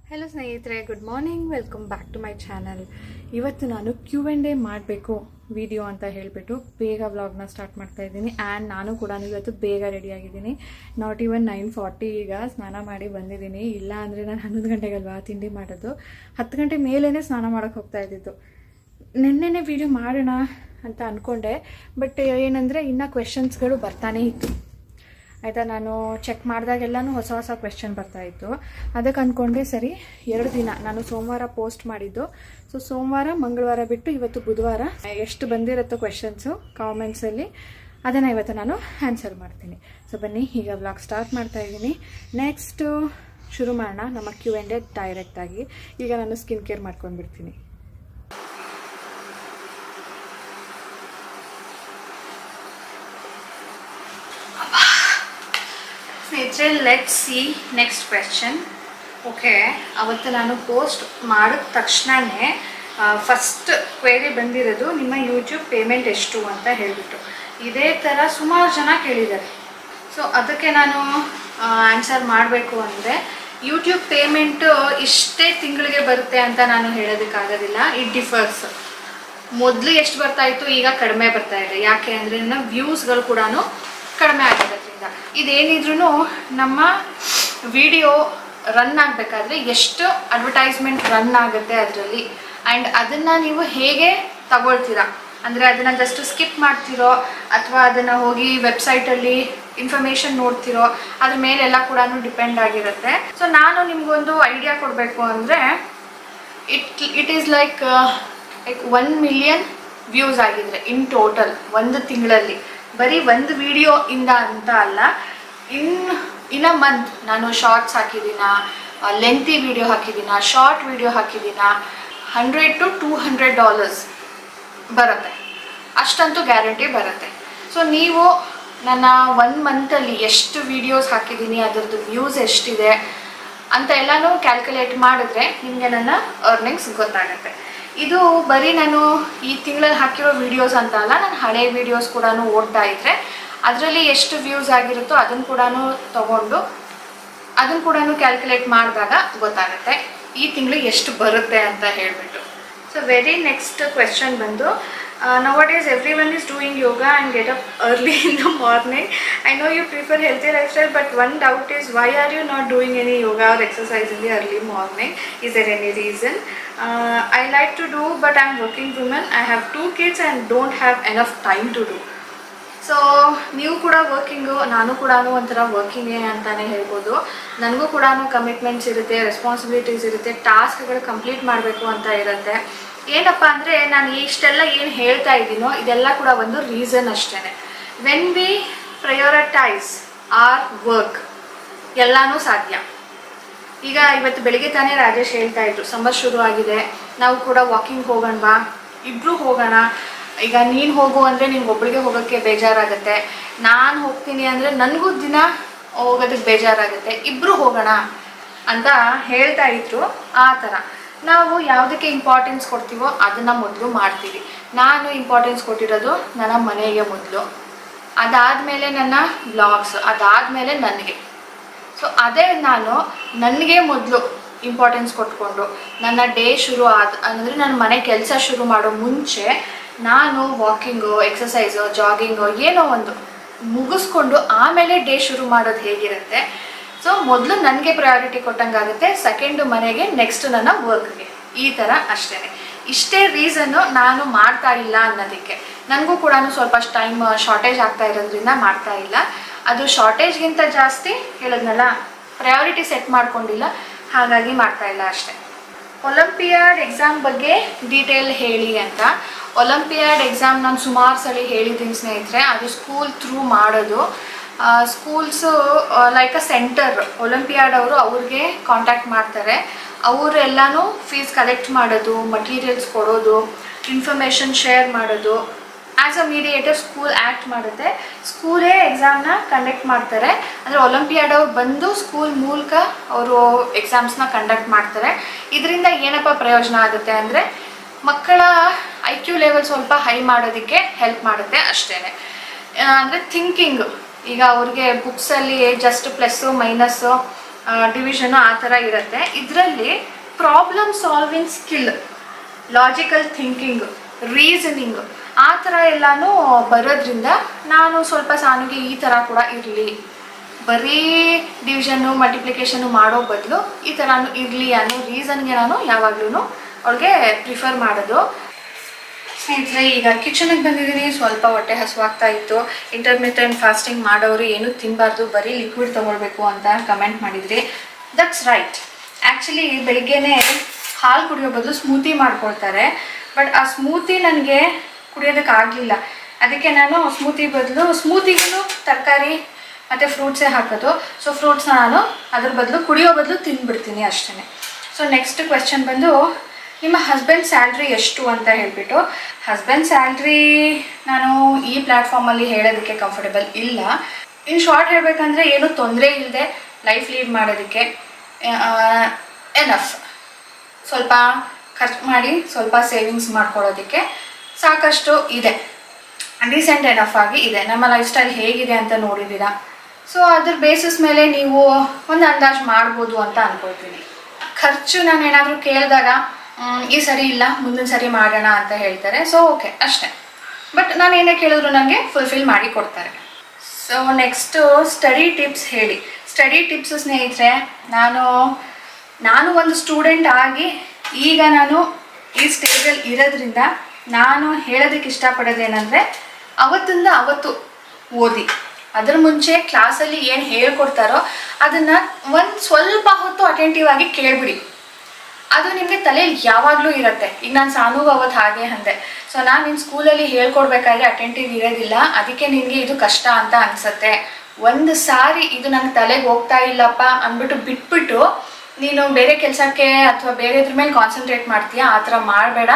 Hello ಸ್ನೇಹಿತರೆ, good morning. Welcome back to my channel. ಇವತ್ತು ನಾನು Q&A ಮಾಡಬೇಕು ವಿಡಿಯೋ ಅಂತ ಹೇಳಿಬಿಟ್ಟು ಬೇಗ ವ್ಲಾಗ್ನ ಸ್ಟಾರ್ಟ್ ಮಾಡ್ತಾ ಇದ್ದೀನಿ. ಆ್ಯಂಡ್ ನಾನು ಕೂಡ ಇವತ್ತು ಬೇಗ ರೆಡಿಯಾಗಿದ್ದೀನಿ. ನಾಟ್ ಈವನ್ 9:40 ಈಗ ಸ್ನಾನ ಮಾಡಿ ಬಂದಿದ್ದೀನಿ. ಇಲ್ಲ ಅಂದರೆ ನಾನು 11 ಗಂಟೆಗಲ್ವಾ ತಿಂಡಿ ಮಾಡೋದು. 10 ಗಂಟೆ ಮೇಲೇ ಸ್ನಾನ ಮಾಡೋಕ್ಕೆ ಹೋಗ್ತಾ ಇದ್ದಿದ್ದು. ನೆನ್ನೆನೇ ವಿಡಿಯೋ ಮಾಡೋಣ ಅಂತ ಅಂದ್ಕೊಂಡೆ, ಬಟ್ ಏನಂದರೆ ಇನ್ನೂ ಕ್ವೆಶನ್ಸ್ಗಳು ಬರ್ತಾನೇ ಇತ್ತು. ಆಯಿತಾ, ನಾನು ಚೆಕ್ ಮಾಡಿದಾಗೆಲ್ಲನೂ ಹೊಸ ಹೊಸ ಕ್ವೆಶ್ಚನ್ ಬರ್ತಾಯಿತ್ತು. ಅದಕ್ಕೆ ಅಂದ್ಕೊಂಡೆ ಸರಿ 2 ದಿನ ನಾನು ಸೋಮವಾರ ಪೋಸ್ಟ್ ಮಾಡಿದ್ದು. ಸೊ ಸೋಮವಾರ ಮಂಗಳವಾರ ಬಿಟ್ಟು ಇವತ್ತು ಬುಧವಾರ ಎಷ್ಟು ಬಂದಿರುತ್ತೋ ಕ್ವೆಶನ್ಸು ಕಾಮೆಂಟ್ಸಲ್ಲಿ ಅದನ್ನು ಇವತ್ತು ನಾನು ಆನ್ಸರ್ ಮಾಡ್ತೀನಿ. ಸೊ ಬನ್ನಿ ಈಗ ವ್ಲಾಗ್ ಸ್ಟಾರ್ಟ್ ಮಾಡ್ತಾ ಇದ್ದೀನಿ. ನೆಕ್ಸ್ಟು ಶುರು ಮಾಡೋಣ ನಮ್ಮ Q&A ಡೈರೆಕ್ಟಾಗಿ. ಈಗ ನಾನು ಸ್ಕಿನ್ ಕೇರ್ ಮಾಡ್ಕೊಂಡ್ಬಿಡ್ತೀನಿ. ಸ್ನೇಹಿತರೆ, let's see next question. Okay, ಅವತ್ತು ನಾನು ಪೋಸ್ಟ್ ಮಾಡಿದ ತಕ್ಷಣವೇ ಫಸ್ಟ್ ಕ್ವೇರಿ ಬಂದಿರೋದು ನಿಮ್ಮ ಯೂಟ್ಯೂಬ್ ಪೇಮೆಂಟ್ ಎಷ್ಟು ಅಂತ ಹೇಳಿಬಿಟ್ಟು. ಇದೇ ಥರ ಸುಮಾರು ಜನ ಕೇಳಿದ್ದಾರೆ. ಸೊ ಅದಕ್ಕೆ ನಾನು ಆನ್ಸರ್ ಮಾಡಬೇಕು ಅಂದರೆ ಯೂಟ್ಯೂಬ್ ಪೇಮೆಂಟು ಇಷ್ಟೇ ತಿಂಗಳಿಗೆ ಬರುತ್ತೆ ಅಂತ ನಾನು ಹೇಳೋದಕ್ಕಾಗೋದಿಲ್ಲ. It differs. ಮೊದಲು ಎಷ್ಟು ಬರ್ತಾಯಿತ್ತು, ಈಗ ಕಡಿಮೆ ಬರ್ತಾ ಇದೆ. ಯಾಕೆ ಅಂದರೆ ನನ್ನ ವ್ಯೂಸ್ಗಳು ಕೂಡ ಕಡಿಮೆ ಆಗಿರೋದ್ರಿಂದ. ಇದೇನಿದ್ರೂ ನಮ್ಮ ವಿಡಿಯೋ ರನ್ ಆಗಬೇಕಾದ್ರೆ ಎಷ್ಟು ಅಡ್ವರ್ಟೈಸ್ಮೆಂಟ್ ರನ್ ಆಗುತ್ತೆ ಅದರಲ್ಲಿ, ಆ್ಯಂಡ್ ಅದನ್ನು ನೀವು ಹೇಗೆ ತಗೊಳ್ತೀರಾ ಅಂದರೆ ಅದನ್ನು ಜಸ್ಟ್ ಸ್ಕಿಪ್ ಮಾಡ್ತಿರೋ ಅಥವಾ ಅದನ್ನು ಹೋಗಿ ವೆಬ್ಸೈಟಲ್ಲಿ ಇನ್ಫಾರ್ಮೇಷನ್ ನೋಡ್ತಿರೋ ಅದ್ರ ಮೇಲೆಲ್ಲ ಕೂಡ ಡಿಪೆಂಡ್ ಆಗಿರುತ್ತೆ. ಸೊ ನಾನು ನಿಮಗೊಂದು ಐಡಿಯಾ ಕೊಡಬೇಕು ಅಂದರೆ it is like 1 million views ಆಗಿದ್ರೆ ಇನ್ ಟೋಟಲ್ ಒಂದು ತಿಂಗಳಲ್ಲಿ, ಬರೀ ಒಂದು ವಿಡಿಯೋ ಇಂದ ಅಂತ ಅಲ್ಲ, ಇನ್ ಅ ಮಂತ್ ನಾನು ಶಾರ್ಟ್ಸ್ ಹಾಕಿದ್ದೀನ, ಲೆಂತಿ ವಿಡಿಯೋ ಹಾಕಿದ್ದೀನ, ಶಾರ್ಟ್ ವಿಡಿಯೋ ಹಾಕಿದ್ದೀನ, $100 to $200 ಬರುತ್ತೆ. ಅಷ್ಟಂತೂ ಗ್ಯಾರಂಟಿ ಬರುತ್ತೆ. ಸೊ ನೀವು ನನ್ನ 1 ಮಂತಲ್ಲಿ ಎಷ್ಟು ವೀಡಿಯೋಸ್ ಹಾಕಿದ್ದೀನಿ, ಅದರದ್ದು ವ್ಯೂಸ್ ಎಷ್ಟಿದೆ ಅಂತ ಎಲ್ಲನೂ ಕ್ಯಾಲ್ಕುಲೇಟ್ ಮಾಡಿದ್ರೆ ನಿಮಗೆ ನನ್ನ ಅರ್ನಿಂಗ್ಸ್ ಗೊತ್ತಾಗುತ್ತೆ. ಇದು ಬರೀ ನಾನು ಈ ತಿಂಗಳಲ್ಲಿ ಹಾಕಿರೋ ವೀಡಿಯೋಸ್ ಅಂತ ಅಲ್ಲ, ನಾನು ಹಳೆ ವೀಡಿಯೋಸ್ ಕೂಡ ಓಡ್ತಾ ಇದ್ದರೆ ಅದರಲ್ಲಿ ಎಷ್ಟು ವ್ಯೂಸ್ ಆಗಿರುತ್ತೋ ಅದನ್ನು ಕೂಡ ತೊಗೊಂಡು ಅದನ್ನು ಕೂಡ ಕ್ಯಾಲ್ಕುಲೇಟ್ ಮಾಡಿದಾಗ ಗೊತ್ತಾಗುತ್ತೆ ಈ ತಿಂಗಳಿಗೆ ಎಷ್ಟು ಬರುತ್ತೆ ಅಂತ ಹೇಳಿಬಿಟ್ಟು. ಸೊ ವೆರಿ ನೆಕ್ಸ್ಟ್ ಕ್ವೆಶ್ಚನ್ ಬಂದು, nowadays everyone is doing yoga and get up early in the morning. I know you prefer healthy lifestyle, but one doubt is why are you not doing any yoga or exercise in the early morning? Is there any reason? I like to do, but I'm working woman. I have 2 kids and don't have enough time to do. So ನೀವು ಕೂಡ working, ನಾನು ಕೂಡ ಒಂಥರ ವರ್ಕಿಂಗೇ ಅಂತಲೇ ಹೇಳ್ಬೋದು. ನನಗೂ ಕೂಡ commitments ಇರುತ್ತೆ, ರೆಸ್ಪಾನ್ಸಿಬಿಲಿಟೀಸ್ ಇರುತ್ತೆ, ಟಾಸ್ಕ್ಗಳು ಕಂಪ್ಲೀಟ್ ಮಾಡಬೇಕು ಅಂತ ಇರುತ್ತೆ. ಏನಪ್ಪ ಅಂದರೆ ನಾನು ಇಷ್ಟೆಲ್ಲ ಏನು ಹೇಳ್ತಾ ಇದ್ದೀನೋ ಇದೆಲ್ಲ ಕೂಡ ಒಂದು ರೀಸನ್ ಅಷ್ಟೇ. When we prioritize our work ಎಲ್ಲನೂ ಸಾಧ್ಯ. ಈಗ ಇವತ್ತು ಬೆಳಿಗ್ಗೆ ತಾನೇ ರಾಜೇಶ್ ಹೇಳ್ತಾ ಇದ್ರು, ಸಮ್ಮರ್ ಶುರು ಆಗಿದೆ, ನಾವು ಕೂಡ ವಾಕಿಂಗ್ ಹೋಗೋಣವಾ, ಇಬ್ಬರು ಹೋಗೋಣ. ಈಗ ನೀನು ಹೋಗು ಅಂದರೆ ನಿನ್ಗೆ ಒಬ್ಬಳಿಗೆ ಹೋಗೋಕ್ಕೆ ಬೇಜಾರಾಗುತ್ತೆ, ನಾನು ಹೋಗ್ತೀನಿ ಅಂದರೆ ನನಗೂ ದಿನ ಹೋಗೋದಕ್ಕೆ ಬೇಜಾರಾಗುತ್ತೆ, ಇಬ್ಬರು ಹೋಗೋಣ ಅಂತ ಹೇಳ್ತಾ ಇದ್ರು. ಆ ಥರ ನಾವು ಯಾವುದಕ್ಕೆ ಇಂಪಾರ್ಟೆನ್ಸ್ ಕೊಡ್ತೀವೋ ಅದನ್ನು ಮೊದಲು ಮಾಡ್ತೀವಿ. ನಾನು ಇಂಪಾರ್ಟೆನ್ಸ್ ಕೊಟ್ಟಿರೋದು ನನ್ನ ಮನೆಗೆ ಮೊದಲು, ಅದಾದಮೇಲೆ ನನ್ನ ಬ್ಲಾಗ್ಸ್, ಅದಾದಮೇಲೆ ನನಗೆ. ಸೊ ಅದೇ ನಾನು ನನಗೆ ಮೊದಲು ಇಂಪಾರ್ಟೆನ್ಸ್ ಕೊಟ್ಕೊಂಡು ನನ್ನ ಡೇ ಶುರು ಅಂದರೆ ನನ್ನ ಮನೆ ಕೆಲಸ ಶುರು ಮಾಡೋ ಮುಂಚೆ ನಾನು ವಾಕಿಂಗು, ಎಕ್ಸಸೈಸು, ಜಾಗಿಂಗು ಏನೋ ಒಂದು ಮುಗಿಸ್ಕೊಂಡು ಆಮೇಲೆ ಡೇ ಶುರು ಮಾಡೋದು ಹೇಗಿರುತ್ತೆ. ಸೊ ಮೊದಲು ನನಗೆ ಪ್ರಯಾರಿಟಿ ಕೊಟ್ಟಂಗಾಗುತ್ತೆ, ಸೆಕೆಂಡು ಮನೆಗೆ, ನೆಕ್ಸ್ಟ್ ನನ್ನ ವರ್ಕ್ಗೆ. ಈ ಥರ ಅಷ್ಟೇ. ಇಷ್ಟೇ ರೀಸನ್ನು ನಾನು ಮಾಡ್ತಾ ಇಲ್ಲ ಅನ್ನೋದಕ್ಕೆ. ನನಗೂ ಕೂಡ ಸ್ವಲ್ಪ ಟೈಮ್ ಶಾರ್ಟೇಜ್ ಆಗ್ತಾ ಇರೋದ್ರಿಂದ ಮಾಡ್ತಾ ಇಲ್ಲ. ಅದು ಶಾರ್ಟೇಜ್ಗಿಂತ ಜಾಸ್ತಿ ಹೇಳಿದ್ನಲ್ಲ, ಪ್ರಯಾರಿಟಿ ಸೆಟ್ ಮಾಡ್ಕೊಂಡಿಲ್ಲ, ಹಾಗಾಗಿ ಮಾಡ್ತಾ ಇಲ್ಲ ಅಷ್ಟೇ. ಒಲಿಂಪಿಯಾಡ್ ಎಕ್ಸಾಮ್ ಬಗ್ಗೆ ಡೀಟೇಲ್ ಹೇಳಿ ಅಂತ. ಒಲಿಂಪಿಯಾಡ್ ಎಕ್ಸಾಮ್ ನಾನು ಸುಮಾರು ಸಲ ಹೇಳಿದ್ದೀನಿ ಸ್ನೇಹಿತರೆ. ಅದು ಸ್ಕೂಲ್ ಥ್ರೂ ಮಾಡೋದು. Schools like a centre, olympiad ಅವರು ಅವ್ರಿಗೆ ಕಾಂಟ್ಯಾಕ್ಟ್ ಮಾಡ್ತಾರೆ. ಅವರೆಲ್ಲನೂ ಫೀಸ್ ಕಲೆಕ್ಟ್ ಮಾಡೋದು, ಮಟೀರಿಯಲ್ಸ್ ಕೊಡೋದು, ಇನ್ಫಾರ್ಮೇಷನ್ ಶೇರ್ ಮಾಡೋದು. As a mediator school act ಮಾಡುತ್ತೆ. ಸ್ಕೂಲೇ ಎಕ್ಸಾಮ್ನ ಕಂಡಕ್ಟ್ ಮಾಡ್ತಾರೆ. ಅಂದರೆ ಒಲಿಂಪಿಯಾಡ್ ಅವ್ರು ಬಂದು ಸ್ಕೂಲ್ ಮೂಲಕ ಅವರು ಎಕ್ಸಾಮ್ಸ್ನ ಕಂಡಕ್ಟ್ ಮಾಡ್ತಾರೆ. ಇದರಿಂದ ಏನಪ್ಪ ಪ್ರಯೋಜನ ಆಗುತ್ತೆ ಅಂದರೆ ಮಕ್ಕಳ IQ ಲೆವೆಲ್ ಸ್ವಲ್ಪ ಹೈ ಮಾಡೋದಕ್ಕೆ ಹೆಲ್ಪ್ ಮಾಡುತ್ತೆ ಅಷ್ಟೇ. ಅಂದರೆ ಥಿಂಕಿಂಗ್, ಈಗ ಅವ್ರಿಗೆ ಬುಕ್ಸಲ್ಲಿ ಜಸ್ಟ್ ಪ್ಲಸ್ಸು ಮೈನಸ್ಸು ಡಿವಿಷನು ಆ ಥರ ಇರುತ್ತೆ. ಇದರಲ್ಲಿ problem solving skill, logical thinking, reasoning ಆ ಥರ ಎಲ್ಲನೂ ಬರೋದ್ರಿಂದ ನಾನು ಸ್ವಲ್ಪ ಸಾನುಗೆ ಈ ಥರ ಕೂಡ ಇರಲಿ, ಬರೀ ಡಿವಿಷನ್ನು ಮಲ್ಟಿಪ್ಲಿಕೇಶನ್ನು ಮಾಡೋ ಬದಲು ಈ ಥರನೂ ಇರಲಿ ಅನ್ನೋ ರೀಸನ್ಗೆ ನಾನು ಯಾವಾಗಲೂ ಅವ್ಳಿಗೆ ಪ್ರಿಫರ್ ಮಾಡೋದು. ಸ್ನೇಹಿತರೆ, ಈಗ ಕಿಚನಿಗೆ ಬಂದಿದ್ದೀನಿ. ಸ್ವಲ್ಪ ಹೊಟ್ಟೆ ಹಸುವಾಗ್ತಾ ಇತ್ತು. ಇಂಟರ್ಮಿಟೆಂಟ್ ಫಾಸ್ಟಿಂಗ್ ಮಾಡೋರು ಏನೂ ತಿನ್ನಬಾರ್ದು, ಬರೀ ಲಿಕ್ವಿಡ್ ತೊಗೊಳ್ಬೇಕು ಅಂತ ಕಮೆಂಟ್ ಮಾಡಿದ್ರಿ. That's right. ಆ್ಯಕ್ಚುಲಿ ಬೆಳಿಗ್ಗೆನೇ ಹಾಲು ಕುಡಿಯೋ ಬದಲು ಸ್ಮೂತಿ ಮಾಡ್ಕೊಳ್ತಾರೆ. ಬಟ್ ಆ ಸ್ಮೂತಿ ನನಗೆ ಕುಡಿಯೋದಕ್ಕಾಗಲಿಲ್ಲ. ಅದಕ್ಕೆ ನಾನು ಸ್ಮೂತಿ ಬದಲು ಸ್ಮೂತಿಗೂ ತರಕಾರಿ ಮತ್ತು ಫ್ರೂಟ್ಸೇ ಹಾಕೋದು. ಸೊ ಫ್ರೂಟ್ಸ್ನ ನಾನು ಅದ್ರ ಬದಲು ಕುಡಿಯೋ ಬದಲು ತಿಂದ್ಬಿಡ್ತೀನಿ ಅಷ್ಟೇ. ಸೊ ನೆಕ್ಸ್ಟ್ ಕ್ವೆಶ್ಚನ್ ಬಂದು, ನಿಮ್ಮ ಹಸ್ಬೆಂಡ್ ಸ್ಯಾಲ್ರಿ ಎಷ್ಟು ಅಂತ ಹೇಳಿಬಿಟ್ಟು. ಹಸ್ಬೆಂಡ್ ಸ್ಯಾಲ್ರಿ ನಾನು ಈ ಪ್ಲ್ಯಾಟ್ಫಾರ್ಮಲ್ಲಿ ಹೇಳೋದಕ್ಕೆ ಕಂಫರ್ಟೇಬಲ್ ಇಲ್ಲ. ಇನ್ ಶಾರ್ಟ್ ಹೇಳಬೇಕಂದ್ರೆ ಏನೂ ತೊಂದರೆ ಇಲ್ಲದೆ ಲೈಫ್ ಲೀಡ್ ಮಾಡೋದಕ್ಕೆ ಎನಫ್. ಸ್ವಲ್ಪ ಖರ್ಚು ಮಾಡಿ ಸ್ವಲ್ಪ ಸೇವಿಂಗ್ಸ್ ಮಾಡ್ಕೊಳ್ಳೋದಕ್ಕೆ ಸಾಕಷ್ಟು ಇದೆ. ಡಿಸೆಂಟ್ ಎನಫ್ ಆಗಿ ಇದೆ. ನಮ್ಮ ಲೈಫ್ ಸ್ಟೈಲ್ ಹೇಗಿದೆ ಅಂತ ನೋಡಿದ್ದೀರಾ. ಸೊ ಅದ್ರ ಬೇಸಿಸ್ ಮೇಲೆ ನೀವು ಒಂದು ಅಂದಾಜು ಮಾಡ್ಬೋದು ಅಂತ ಅಂದ್ಕೊಳ್ತೀನಿ. ಖರ್ಚು ನಾನು ಏನಾದರೂ ಕೇಳಿದಾಗ ಈ ಸರಿ ಇಲ್ಲ, ಮುಂದಿನ ಸರಿ ಮಾಡೋಣ ಅಂತ ಹೇಳ್ತಾರೆ. ಸೊ ಓಕೆ ಅಷ್ಟೇ. ಬಟ್ ನಾನು ಏನೇ ಕೇಳಿದ್ರು ನನಗೆ ಫುಲ್ಫಿಲ್ ಮಾಡಿ ಕೊಡ್ತಾರೆ. ಸೊ ನೆಕ್ಸ್ಟು ಸ್ಟಡಿ ಟಿಪ್ಸ್ ಹೇಳಿ. ಸ್ಟಡಿ ಟಿಪ್ಸ್ ಸ್ನೇಹಿತರೆ, ನಾನು ಒಂದು ಸ್ಟೂಡೆಂಟ್ ಆಗಿ ಈಗ ನಾನು ಈ ಸ್ಟೇಜಲ್ಲಿ ಇರೋದ್ರಿಂದ ನಾನು ಹೇಳೋದಕ್ಕೆ ಇಷ್ಟಪಡೋದೇನೆಂದರೆ, ಅವತ್ತಿಂದ ಅವತ್ತು ಓದಿ. ಅದರ ಮುಂಚೆ ಕ್ಲಾಸಲ್ಲಿ ಏನು ಹೇಳ್ಕೊಡ್ತಾರೋ ಅದನ್ನು ಒಂದು ಸ್ವಲ್ಪ ಹೊತ್ತು ಅಟೆಂಟಿವ್ ಆಗಿ ಕೇಳಿಬಿಡಿ. ಅದು ನಿಮಗೆ ತಲೆಯಲ್ಲಿ ಯಾವಾಗಲೂ ಇರುತ್ತೆ. ಈಗ ನಾನು ಸಾನುಗೂ ಅವತ್ತು ಹಾಗೆ ಅಂದೆ. ಸೊ ನಾನು ನಿನ್ನ ಸ್ಕೂಲಲ್ಲಿ ಹೇಳ್ಕೊಡ್ಬೇಕಾದ್ರೆ ಅಟೆಂಟಿವ್ ಇರೋದಿಲ್ಲ, ಅದಕ್ಕೆ ನಿನಗೆ ಇದು ಕಷ್ಟ ಅಂತ ಅನಿಸುತ್ತೆ. ಒಂದು ಸಾರಿ ಇದು ನನ್ನ ತಲೆಗೆ ಹೋಗ್ತಾ ಇಲ್ಲಪ್ಪ ಅಂದ್ಬಿಟ್ಟು ಬಿಟ್ಬಿಟ್ಟು ನೀನು ಬೇರೆ ಕೆಲಸಕ್ಕೆ ಅಥವಾ ಬೇರೆದ್ರ ಮೇಲೆ ಕಾನ್ಸಂಟ್ರೇಟ್ ಮಾಡ್ತೀಯಾ. ಆ ಥರ ಮಾಡಬೇಡ.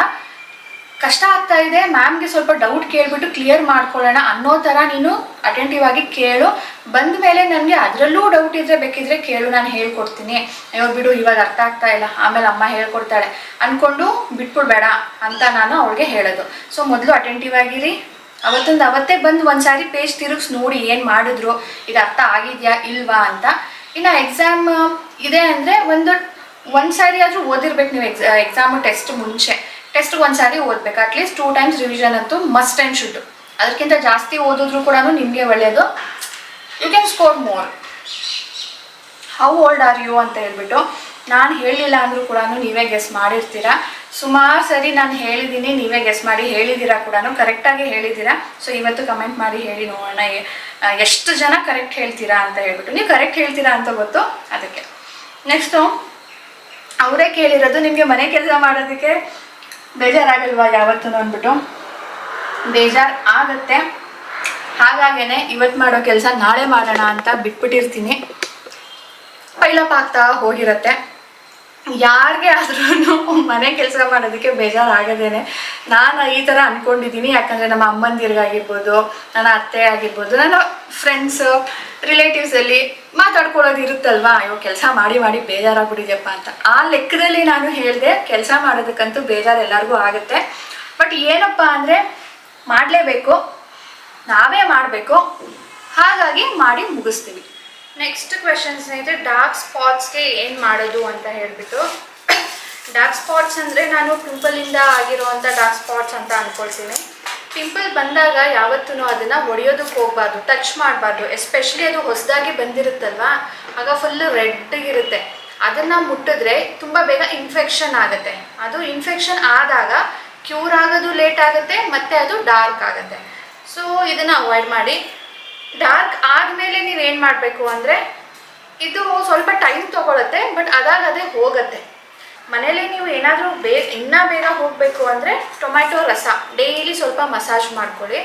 ಕಷ್ಟ ಆಗ್ತಾ ಇದೆ, ಮ್ಯಾಮ್ಗೆ ಸ್ವಲ್ಪ ಡೌಟ್ ಕೇಳಿಬಿಟ್ಟು ಕ್ಲಿಯರ್ ಮಾಡ್ಕೊಳ್ಳೋಣ ಅನ್ನೋ ಥರ ನೀನು ಅಟೆಂಟಿವ್ ಆಗಿ ಕೇಳು. ಬಂದ ಮೇಲೆ ನನಗೆ ಅದರಲ್ಲೂ ಡೌಟ್ ಇದ್ದರೆ ಬೇಕಿದ್ರೆ ಕೇಳು, ನಾನು ಹೇಳ್ಕೊಡ್ತೀನಿ. ಅಯ್ಯೋ ಬಿಡು ಇವಾಗ ಅರ್ಥ ಆಗ್ತಾ ಇಲ್ಲ, ಆಮೇಲೆ ಅಮ್ಮ ಹೇಳ್ಕೊಡ್ತಾಳೆ ಅಂದ್ಕೊಂಡು ಬಿಟ್ಬಿಡ್ಬೇಡ ಅಂತ ನಾನು ಅವ್ಳಿಗೆ ಹೇಳೋದು. ಸೊ ಮೊದಲು ಅಟೆಂಟಿವ್ ಆಗಿರಿ. ಅವತ್ತಿಂದ ಅವತ್ತೇ ಬಂದು ಒಂದು ಸಾರಿ ಪೇಜ್ ತಿರುಗಿಸಿ ನೋಡಿ ಏನು ಮಾಡಿದ್ರು, ಇದು ಅರ್ಥ ಆಗಿದೆಯಾ ಇಲ್ವಾ ಅಂತ. ಇನ್ನು ಎಕ್ಸಾಮ್ ಇದೆ ಅಂದರೆ ಒಂದು ಸಾರಿ ಆದರೂ ಓದಿರ್ಬೇಕು ನೀವು. ಎಕ್ಸಾಮು ಟೆಸ್ಟ್ ಮುಂಚೆ ಟೆಸ್ಟ್ಗೆ ಒಂದು ಸಾರಿ ಓದಬೇಕು. ಅಟ್ಲೀಸ್ಟ್ 2 times ರಿವಿಷನ್ ಅಂತೂ ಮಸ್ಟ್ ಆ್ಯಂಡ್ ಶುಡ್. ಅದಕ್ಕಿಂತ ಜಾಸ್ತಿ ಓದಿದ್ರು ಕೂಡ ನಿಮಗೆ ಒಳ್ಳೆಯದು. You can score more. How old are you ಅಂತ ಹೇಳ್ಬಿಟ್ಟು ನಾನು ಹೇಳಿಲ್ಲ ಅಂದರೂ ಕೂಡ ನೀವೇ ಗೆಸ್ ಮಾಡಿರ್ತೀರ. ಸುಮಾರು ಸರಿ ನಾನು ಹೇಳಿದ್ದೀನಿ, ನೀವೇ ಗೆಸ್ ಮಾಡಿ ಹೇಳಿದ್ದೀರಾ ಕೂಡ, ಕರೆಕ್ಟಾಗಿ ಹೇಳಿದ್ದೀರಾ. ಸೊ ಇವತ್ತು ಕಮೆಂಟ್ ಮಾಡಿ ಹೇಳಿ ನೋಡೋಣ ಎಷ್ಟು ಜನ ಕರೆಕ್ಟ್ ಹೇಳ್ತೀರಾ ಅಂತ ಹೇಳ್ಬಿಟ್ಟು. ನೀವು ಕರೆಕ್ಟ್ ಹೇಳ್ತೀರಾ ಅಂತ ಗೊತ್ತು ಅದಕ್ಕೆ. ನೆಕ್ಸ್ಟು ಅವರೇ ಕೇಳಿರೋದು, ನಿಮಗೆ ಮನೆ ಕೆಲಸ ಮಾಡೋದಕ್ಕೆ ಬೇಜಾರಾಗಲ್ವಾ ಯಾವತ್ತೂ ಅಂದ್ಬಿಟ್ಟು. ಬೇಜಾರು ಆಗುತ್ತೆ. ಹಾಗಾಗೇ ಇವತ್ತು ಮಾಡೋ ಕೆಲಸ ನಾಳೆ ಮಾಡೋಣ ಅಂತ ಬಿಟ್ಬಿಟ್ಟಿರ್ತೀನಿ. ಪೈಲಪ್ ಆಗ್ತಾ ಹೋಗಿರುತ್ತೆ. ಯಾರಿಗೆ ಆದ್ರೂ ಮನೆ ಕೆಲಸ ಮಾಡೋದಕ್ಕೆ ಬೇಜಾರಾಗದೇನೆ ನಾನು ಈ ಥರ ಅಂದ್ಕೊಂಡಿದ್ದೀನಿ. ಯಾಕಂದರೆ ನಮ್ಮ ಅಮ್ಮಂದಿರಿಗಾಗಿರ್ಬೋದು, ನನ್ನ ಅತ್ತೆ ಆಗಿರ್ಬೋದು, ನನ್ನ ಫ್ರೆಂಡ್ಸು ರಿಲೇಟಿವ್ಸಲ್ಲಿ ಮಾತಾಡ್ಕೊಳ್ಳೋದು ಇರುತ್ತಲ್ವಾ, ಅಯ್ಯೋ ಕೆಲಸ ಮಾಡಿ ಮಾಡಿ ಬೇಜಾರಾಗ್ಬಿಟ್ಟಿದೆಯಪ್ಪ ಅಂತ. ಆ ಲೆಕ್ಕದಲ್ಲಿ ನಾನು ಹೇಳಿದೆ, ಕೆಲಸ ಮಾಡೋದಕ್ಕಂತೂ ಬೇಜಾರು ಎಲ್ಲರಿಗೂ ಆಗುತ್ತೆ. ಬಟ್ ಏನಪ್ಪ ಅಂದರೆ ಮಾಡಲೇಬೇಕು, ನಾವೇ ಮಾಡಬೇಕು. ಹಾಗಾಗಿ ಮಾಡಿ ಮುಗಿಸ್ತೀವಿ. ನೆಕ್ಸ್ಟ್ ಕ್ವೆಶನ್ ಸ್ನೇಹಿತರೆ, ಡಾರ್ಕ್ ಸ್ಪಾಟ್ಸ್ಗೆ ಏನು ಮಾಡೋದು ಅಂತ ಹೇಳಿಬಿಟ್ಟು. ಡಾರ್ಕ್ ಸ್ಪಾಟ್ಸ್ ಅಂದರೆ ನಾನು ಪಿಂಪಲಿಂದ ಆಗಿರುವಂಥ ಡಾರ್ಕ್ ಸ್ಪಾಟ್ಸ್ ಅಂತ ಅಂದ್ಕೊಳ್ತೀನಿ. ಪಿಂಪಲ್ ಬಂದಾಗ ಯಾವತ್ತೂ ಅದನ್ನು ಒಡೆಯೋದಕ್ಕೆ ಹೋಗಬಾರ್ದು, ಟಚ್ ಮಾಡಬಾರ್ದು. ಎಸ್ಪೆಷಲಿ ಅದು ಹೊಸದಾಗಿ ಬಂದಿರುತ್ತಲ್ವ, ಆಗ ಫುಲ್ಲು ರೆಡ್ಗಿರುತ್ತೆ. ಅದನ್ನು ಮುಟ್ಟಿದ್ರೆ ತುಂಬ ಬೇಗ ಇನ್ಫೆಕ್ಷನ್ ಆಗುತ್ತೆ. ಅದು ಇನ್ಫೆಕ್ಷನ್ ಆದಾಗ ಕ್ಯೂರ್ ಆಗೋದು ಲೇಟ್ ಆಗುತ್ತೆ ಮತ್ತು ಅದು ಡಾರ್ಕ್ ಆಗುತ್ತೆ. ಸೊ ಇದನ್ನು ಅವಾಯ್ಡ್ ಮಾಡಿ. ಡಾರ್ಕ್ ಆದಮೇಲೆ ನೀವೇನು ಮಾಡಬೇಕು ಅಂದರೆ, ಇದು ಸ್ವಲ್ಪ ಟೈಮ್ ತೊಗೊಳುತ್ತೆ, ಬಟ್ ಅದೇ ಹೋಗುತ್ತೆ. ಮನೇಲಿ ನೀವು ಏನಾದರೂ ಇನ್ನೂ ಬೇಗ ಹೋಗಬೇಕು ಅಂದರೆ ಟೊಮ್ಯಾಟೊ ರಸ ಡೈಲಿ ಸ್ವಲ್ಪ ಮಸಾಜ್ ಮಾಡ್ಕೊಳ್ಳಿ.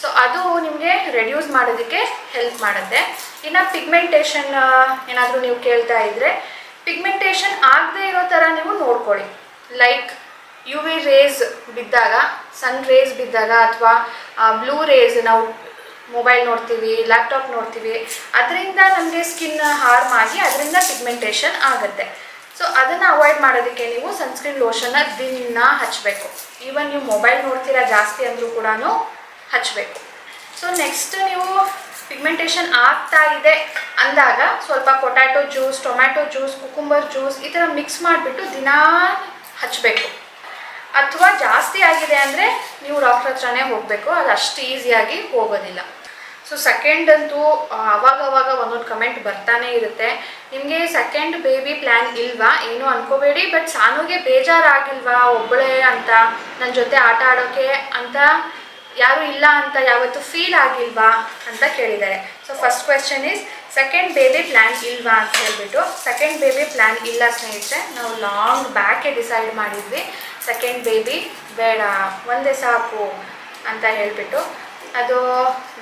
ಸೊ ಅದು ನಿಮಗೆ ರೆಡ್ಯೂಸ್ ಮಾಡೋದಕ್ಕೆ ಹೆಲ್ಪ್ ಮಾಡುತ್ತೆ. ಇನ್ನು ಪಿಗ್ಮೆಂಟೇಷನ್ ಏನಾದರೂ ನೀವು ಕೇಳ್ತಾ ಇದ್ದರೆ, ಪಿಗ್ಮೆಂಟೇಷನ್ ಆಗದೇ ಇರೋ ಥರ ನೀವು ನೋಡ್ಕೊಳ್ಳಿ. ಲೈಕ್ UV ರೇಸ್ ಬಿದ್ದಾಗ, ಸನ್ ರೇಸ್ ಬಿದ್ದಾಗ, ಅಥವಾ ಬ್ಲೂ ರೇಸ್, ನಾವು ಮೊಬೈಲ್ ನೋಡ್ತೀವಿ, ಲ್ಯಾಪ್ಟಾಪ್ ನೋಡ್ತೀವಿ, ಅದರಿಂದ ನಮಗೆ ಸ್ಕಿನ್ ಹಾರ್ಮ್ ಆಗಿ ಅದರಿಂದ ಪಿಗ್ಮೆಂಟೇಷನ್ ಆಗುತ್ತೆ. ಸೊ ಅದನ್ನು ಅವಾಯ್ಡ್ ಮಾಡೋದಕ್ಕೆ ನೀವು ಸನ್ಸ್ಕ್ರೀನ್ ಲೋಷನ್ನ ದಿನ ಹಚ್ಚಬೇಕು. ಈವನ್ ನೀವು ಮೊಬೈಲ್ ನೋಡ್ತೀರಾ ಜಾಸ್ತಿ ಅಂದರೂ ಕೂಡ ಹಚ್ಚಬೇಕು. ಸೊ ನೆಕ್ಸ್ಟ್ ನೀವು ಪಿಗ್ಮೆಂಟೇಷನ್ ಆಗ್ತಾ ಇದೆ ಅಂದಾಗ ಸ್ವಲ್ಪ potato juice, tomato juice, cucumber juice ಈ ಥರ ಮಿಕ್ಸ್ ಮಾಡಿಬಿಟ್ಟು ದಿನಾ ಹಚ್ಚಬೇಕು. ಅಥವಾ ಜಾಸ್ತಿ ಆಗಿದೆ ಅಂದರೆ ನೀವು ಡಾಕ್ಟರ್ ಹತ್ರನೇ ಹೋಗಬೇಕು, ಅದು ಅಷ್ಟು ಈಸಿಯಾಗಿ ಹೋಗೋದಿಲ್ಲ. ಸೊ ಸೆಕೆಂಡ್ ಅಂತೂ ಅವಾಗವಾಗ ಒಂದೊಂದು ಕಮೆಂಟ್ ಬರ್ತಾನೆ ಇರುತ್ತೆ, ನಿಮಗೆ ಸೆಕೆಂಡ್ ಬೇಬಿ ಪ್ಲ್ಯಾನ್ ಇಲ್ವಾ, ಏನು ಅನ್ಕೋಬೇಡಿ, ಬಟ್ ಸಾನುಗೆ ಬೇಜಾರಾಗಿಲ್ವಾ ಒಬ್ಬಳೇ ಅಂತ, ನನ್ನ ಜೊತೆ ಆಟ ಆಡೋಕ್ಕೆ ಅಂತ ಯಾರೂ ಇಲ್ಲ ಅಂತ ಯಾವತ್ತೂ ಫೀಲ್ ಆಗಿಲ್ವಾ ಅಂತ ಕೇಳಿದ್ದಾರೆ. So first question is second baby plan ಇಲ್ವಾ ಅಂತ ಹೇಳ್ಬಿಟ್ಟು. ಸೆಕೆಂಡ್ ಬೇಬಿ ಪ್ಲ್ಯಾನ್ ಇಲ್ಲ ಸ್ನೇಹಿತರೆ, ನಾವು ಲಾಂಗ್ ಬ್ಯಾಕೆ ಡಿಸೈಡ್ ಮಾಡಿದ್ವಿ ಸೆಕೆಂಡ್ ಬೇಬಿ ಬೇಡ, ಒಂದೇ ಸಾಕು ಅಂತ ಹೇಳಿಬಿಟ್ಟು. ಅದು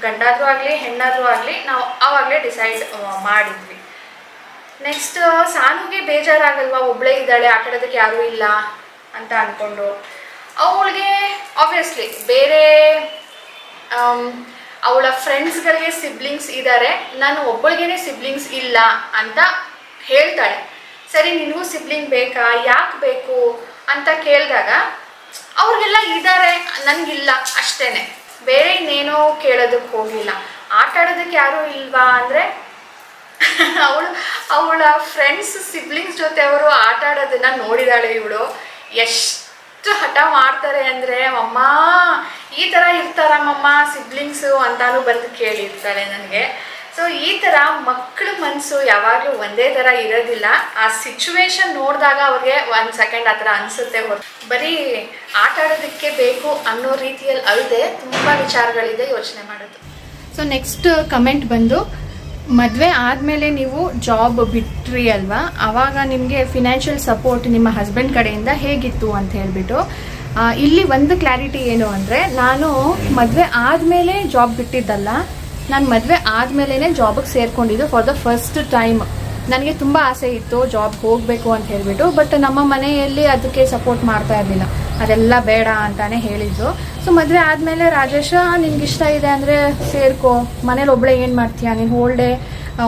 ಗಂಡಾದರೂ ಆಗಲಿ ಹೆಣ್ಣಾದರೂ ಆಗಲಿ ನಾವು ಆವಾಗಲೇ ಡಿಸೈಡ್ ಮಾಡಿದ್ವಿ. ನೆಕ್ಸ್ಟ್ ಸಾನುಗೆ ಬೇಜಾರಾಗಲ್ವಾ ಒಬ್ಬಳೇ ಇದ್ದಾಳೆ, ಆಟ ಆಡೋದಕ್ಕೆ ಯಾರೂ ಇಲ್ಲ ಅಂತ ಅಂದ್ಕೊಂಡು. ಅವಳಿಗೆ ಆಬ್ವಿಯಸ್ಲಿ ಬೇರೆ ಅವಳ ಫ್ರೆಂಡ್ಸ್ಗಳಿಗೆ ಸಿಬ್ಲಿಂಗ್ಸ್ ಇದ್ದಾರೆ, ನಾನು ಒಬ್ಬಳಿಗೇ ಸಿಬ್ಲಿಂಗ್ಸ್ ಇಲ್ಲ ಅಂತ ಹೇಳ್ತಾಳೆ. ಸರಿ ನಿನಗೂ ಸಿಬ್ಲಿಂಗ್ ಬೇಕಾ, ಯಾಕೆ ಬೇಕು ಅಂತ ಕೇಳಿದಾಗ ಅವ್ರಿಗೆಲ್ಲ ಇದ್ದಾರೆ ನನಗಿಲ್ಲ ಅಷ್ಟೇ, ಬೇರೆ ಇನ್ನೇನೋ ಕೇಳೋದಕ್ಕೆ ಹೋಗಲಿಲ್ಲ. ಆಟ ಆಡೋದಕ್ಕೆ ಯಾರೂ ಇಲ್ವಾ ಅಂದರೆ ಅವಳ ಫ್ರೆಂಡ್ಸ್ ಸಿಬ್ಲಿಂಗ್ಸ್ ಜೊತೆ ಅವರು ಆಟ ಆಡೋದನ್ನು ನೋಡಿದಾಳೆ ಇವಳು. ಎಷ್ಟು ಹಠ ಮಾಡ್ತಾರೆ ಅಂದರೆ, ಅಮ್ಮ ಈ ಥರ ಇರ್ತಾರಮ್ಮಮ್ಮ ಸಿಬ್ಲಿಂಗ್ಸು ಅಂತಾನು ಬಂದು ಕೇಳಿರ್ತಾಳೆ ನನಗೆ. ಸೊ ಈ ಥರ ಮಕ್ಕಳ ಮನಸ್ಸು ಯಾವಾಗಲೂ ಒಂದೇ ಥರ ಇರೋದಿಲ್ಲ. ಆ ಸಿಚುವೇಶನ್ ನೋಡಿದಾಗ ಅವ್ರಿಗೆ ಒಂದು ಸೆಕೆಂಡ್ ಆ ಥರ ಅನಿಸುತ್ತೆ ಹೊರತು ಬರೀ ಆಟ ಆಡೋದಕ್ಕೆ ಬೇಕು ಅನ್ನೋ ರೀತಿಯಲ್ಲಿ ಅಲ್ಲದೆ ತುಂಬ ವಿಚಾರಗಳಿದೆ ಯೋಚನೆ ಮಾಡೋದು. ಸೊ ನೆಕ್ಸ್ಟ್ ಕಮೆಂಟ್ ಬಂದು, ಮದುವೆ ಆದಮೇಲೆ ನೀವು ಜಾಬ್ ಬಿಟ್ರಿ ಅಲ್ವಾ, ಆವಾಗ ನಿಮಗೆ ಫಿನಾನ್ಷಿಯಲ್ ಸಪೋರ್ಟ್ ನಿಮ್ಮ ಹಸ್ಬೆಂಡ್ ಕಡೆಯಿಂದ ಹೇಗಿತ್ತು ಅಂತ ಹೇಳಿಬಿಟ್ಟು. ಇಲ್ಲಿ ಒಂದು ಕ್ಲಾರಿಟಿ ಏನು ಅಂದರೆ, ನಾನು ಮದುವೆ ಆದಮೇಲೆ ಜಾಬ್ ಬಿಟ್ಟಿದ್ದಲ್ಲ, ನಾನು ಮದುವೆ ಆದಮೇಲೆ ಜಾಬಿಗೆ ಸೇರ್ಕೊಂಡಿದ್ದು ಫಾರ್ ದ ಫಸ್ಟ್ ಟೈಮ್. ನನಗೆ ತುಂಬ ಆಸೆ ಇತ್ತು ಜಾಬ್ಗೆ ಹೋಗಬೇಕು ಅಂತ ಹೇಳಿಬಿಟ್ಟು, ಬಟ್ ನಮ್ಮ ಮನೆಯಲ್ಲಿ ಅದಕ್ಕೆ ಸಪೋರ್ಟ್ ಮಾಡ್ತಾ ಇರಲಿಲ್ಲ, ಅದೆಲ್ಲ ಬೇಡ ಅಂತಾನೆ ಹೇಳಿದ್ರು. ಸೊ ಮದುವೆ ಆದಮೇಲೆ ರಾಜೇಶ ನಿನ್ಗೆ ಇಷ್ಟ ಇದೆ ಅಂದರೆ ಸೇರ್ಕೋ, ಮನೇಲಿ ಒಬ್ಬಳೇ ಏನು ಮಾಡ್ತೀಯಾ, ನೀನು ಹೋಲ್ ಡೇ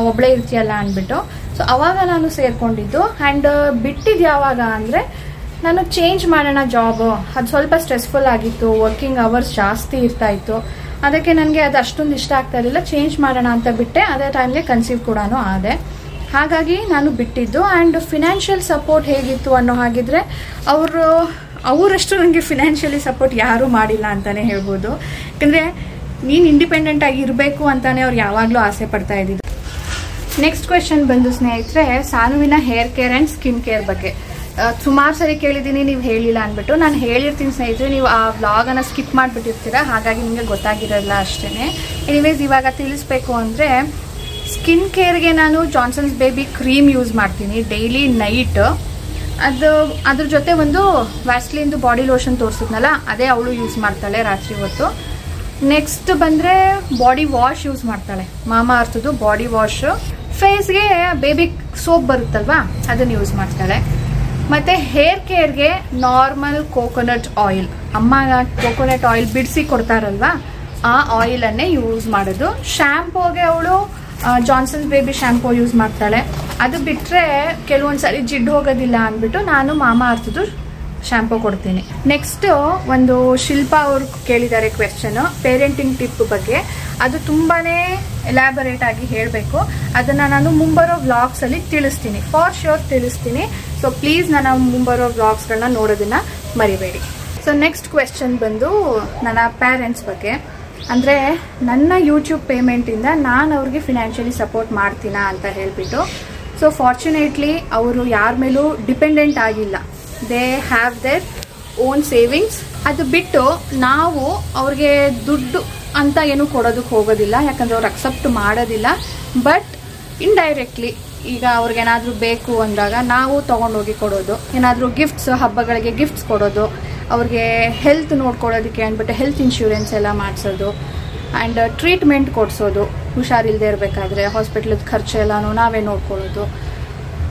ಒಬ್ಬಳೇ ಇರ್ತೀಯಲ್ಲ ಅಂದ್ಬಿಟ್ಟು. ಸೊ ಅವಾಗ ನಾನು ಸೇರ್ಕೊಂಡಿದ್ದು. ಆ್ಯಂಡ್ ಬಿಟ್ಟಿದ್ದು ಯಾವಾಗ ಅಂದರೆ, ನಾನು ಚೇಂಜ್ ಮಾಡೋಣ ಜಾಬು, ಅದು ಸ್ವಲ್ಪ ಸ್ಟ್ರೆಸ್ಫುಲ್ ಆಗಿತ್ತು, ವರ್ಕಿಂಗ್ ಅವರ್ಸ್ ಜಾಸ್ತಿ ಇರ್ತಾ ಇತ್ತು, ಅದಕ್ಕೆ ನನಗೆ ಅದು ಅಷ್ಟೊಂದು ಇಷ್ಟ ಆಗ್ತಾ ಇರಲಿಲ್ಲ, ಚೇಂಜ್ ಮಾಡೋಣ ಅಂತ ಬಿಟ್ಟೆ. ಅದೇ ಟೈಮ್ಗೆ ಕನ್ಸೀವ್ ಕೂಡ ಆದೆ, ಹಾಗಾಗಿ ನಾನು ಬಿಟ್ಟಿದ್ದು. ಆ್ಯಂಡ್ ಫಿನಾನ್ಷಿಯಲ್ ಸಪೋರ್ಟ್ ಹೇಗಿತ್ತು ಅನ್ನೋ ಹಾಗಿದ್ರೆ, ಅವರಷ್ಟು ನನಗೆ ಫಿನಾನ್ಷಿಯಲಿ ಸಪೋರ್ಟ್ ಯಾರೂ ಮಾಡಿಲ್ಲ ಅಂತಲೇ ಹೇಳ್ಬೋದು. ಯಾಕಂದರೆ ನೀನು ಇಂಡಿಪೆಂಡೆಂಟ್ ಆಗಿ ಇರಬೇಕು ಅಂತಲೇ ಅವ್ರು ಯಾವಾಗಲೂ ಆಸೆ ಪಡ್ತಾ ಇದ್ದಿದ್ದು. ನೆಕ್ಸ್ಟ್ ಕ್ವೆಶನ್ ಬಂದು ಸ್ನೇಹಿತರೆ, ಸಾನುವಿನ hair care and skin care ಬಗ್ಗೆ ಸುಮಾರು ಸರಿ ಕೇಳಿದ್ದೀನಿ, ನೀವು ಹೇಳಿಲ್ಲ ಅಂದ್ಬಿಟ್ಟು. ನಾನು ಹೇಳಿರ್ತೀನಿ ಸ್ನೇಹಿತರೆ, ನೀವು ಆ ವ್ಲಾಗನ್ನು ಸ್ಕಿಪ್ ಮಾಡಿಬಿಟ್ಟಿರ್ತೀರ, ಹಾಗಾಗಿ ನಿಮಗೆ ಗೊತ್ತಾಗಿರಲ್ಲ ಅಷ್ಟೇ. ಎನಿವೇಸ್ ಇವಾಗ ತಿಳಿಸ್ಬೇಕು ಅಂದರೆ, ಸ್ಕಿನ್ ಕೇರ್ಗೆ ನಾನು ಜಾನ್ಸನ್ಸ್ ಬೇಬಿ ಕ್ರೀಮ್ ಯೂಸ್ ಮಾಡ್ತೀನಿ ಡೈಲಿ ನೈಟ್. ಅದ್ರ ಜೊತೆ ಒಂದು ವ್ಯಾಸ್ಲಿನ್ದು ಬಾಡಿ ಲೋಷನ್ ತೋರಿಸಿದ್ನಲ್ಲ, ಅದೇ ಅವಳು ಯೂಸ್ ಮಾಡ್ತಾಳೆ ರಾತ್ರಿ ಹೊತ್ತು. ನೆಕ್ಸ್ಟ್ ಬಂದರೆ ಬಾಡಿ ವಾಶ್ ಯೂಸ್ ಮಾಡ್ತಾಳೆ, ಮಾಮಾ ಅರ್ಥದ್ದು ಬಾಡಿ ವಾಶ್. ಫೇಸ್ಗೆ ಬೇಬಿ ಸೋಪ್ ಬರುತ್ತಲ್ವಾ, ಅದನ್ನು ಯೂಸ್ ಮಾಡ್ತಾಳೆ. ಮತ್ತು ಹೇರ್ ಕೇರ್ಗೆ ನಾರ್ಮಲ್ ಕೋಕೋನಟ್ ಆಯಿಲ್, ಅಮ್ಮ ಕೋಕೋನಟ್ ಆಯಿಲ್ ಬಿಡಿಸಿ ಕೊಡ್ತಾರಲ್ವಾ, ಆ ಆಯಿಲನ್ನೇ ಯೂಸ್ ಮಾಡೋದು. ಶ್ಯಾಂಪೂಗೆ ಅವಳು ಜಾನ್ಸನ್ಸ್ ಬೇಬಿ ಶ್ಯಾಂಪೂ ಯೂಸ್ ಮಾಡ್ತಾಳೆ. ಅದು ಬಿಟ್ಟರೆ ಕೆಲವೊಂದು ಸಾರಿ ಜಿಡ್ಡು ಹೋಗೋದಿಲ್ಲ ಅಂದ್ಬಿಟ್ಟು ನಾನು ಮಾಮಾ ಅರ್ಥದ್ದು ಶ್ಯಾಂಪೂ ಕೊಡ್ತೀನಿ. ನೆಕ್ಸ್ಟ್ ಒಂದು ಶಿಲ್ಪಾ ಅವರು ಕೇಳಿದ್ದಾರೆ ಕ್ವೆಶ್ಚನ್, ಪೇರೆಂಟಿಂಗ್ ಟಿಪ್ ಬಗ್ಗೆ. ಅದು ತುಂಬಾ ಎಲಾಬರೇಟ್ ಆಗಿ ಹೇಳಬೇಕು, ಅದನ್ನು ನಾನು ಮುಂಬರೋ ವ್ಲಾಗ್ಸಲ್ಲಿ ತಿಳಿಸ್ತೀನಿ, ಫಾರ್ ಶ್ಯೂರ್ ತಿಳಿಸ್ತೀನಿ. ಸೊ ಪ್ಲೀಸ್ ನನ್ನ ಮುಂಬರೋ ವ್ಲಾಗ್ಸ್ಗಳನ್ನ ನೋಡೋದನ್ನ ಮರಿಬೇಡಿ. ಸೊ ನೆಕ್ಸ್ಟ್ ಕ್ವೆಶ್ಚನ್ ಬಂದು ನನ್ನ ಪೇರೆಂಟ್ಸ್ ಬಗ್ಗೆ. ಅಂದರೆ ನನ್ನ ಯೂಟ್ಯೂಬ್ ಪೇಮೆಂಟಿಂದ ನಾನು ಅವ್ರಿಗೆ ಫಿನಾನ್ಷಿಯಲಿ ಸಪೋರ್ಟ್ ಮಾಡ್ತೀನಾ ಅಂತ ಹೇಳಿಬಿಟ್ಟು. ಸೊ ಫಾರ್ಚುನೇಟ್ಲಿ ಅವರು ಯಾರ ಮೇಲೂ ಡಿಪೆಂಡೆಂಟ್ ಆಗಿಲ್ಲ, they have their own savings. ಅದು ಬಿಟ್ಟು ನಾವು ಅವ್ರಿಗೆ ದುಡ್ಡು ಅಂತ ಏನು ಕೊಡೋದಕ್ಕೆ ಹೋಗೋದಿಲ್ಲ, ಯಾಕಂದರೆ ಅವ್ರು ಅಕ್ಸೆಪ್ಟ್ ಮಾಡೋದಿಲ್ಲ. ಬಟ್ ಇಂಡೈರೆಕ್ಟ್ಲಿ ಈಗ ಅವ್ರಿಗೇನಾದರೂ ಬೇಕು ಅಂದಾಗ ನಾವು ತೊಗೊಂಡೋಗಿ ಕೊಡೋದು, ಏನಾದರೂ ಗಿಫ್ಟ್ಸ್, ಹಬ್ಬಗಳಿಗೆ ಗಿಫ್ಟ್ಸ್ ಕೊಡೋದು, ಅವ್ರಿಗೆ ಹೆಲ್ತ್ ನೋಡ್ಕೊಳ್ಳೋದಕ್ಕೆ ಅಂದ್ಬಿಟ್ಟು ಹೆಲ್ತ್ ಇನ್ಶೂರೆನ್ಸ್ ಎಲ್ಲ ಮಾಡಿಸೋದು, ಆ್ಯಂಡ್ ಟ್ರೀಟ್ಮೆಂಟ್ ಕೊಡಿಸೋದು, ಹುಷಾರಿಲ್ಲದೆ ಇರಬೇಕಾದ್ರೆ ಹಾಸ್ಪಿಟ್ಲದ ಖರ್ಚೆಲ್ಲನೂ ನಾವೇ ನೋಡ್ಕೊಳ್ಳೋದು.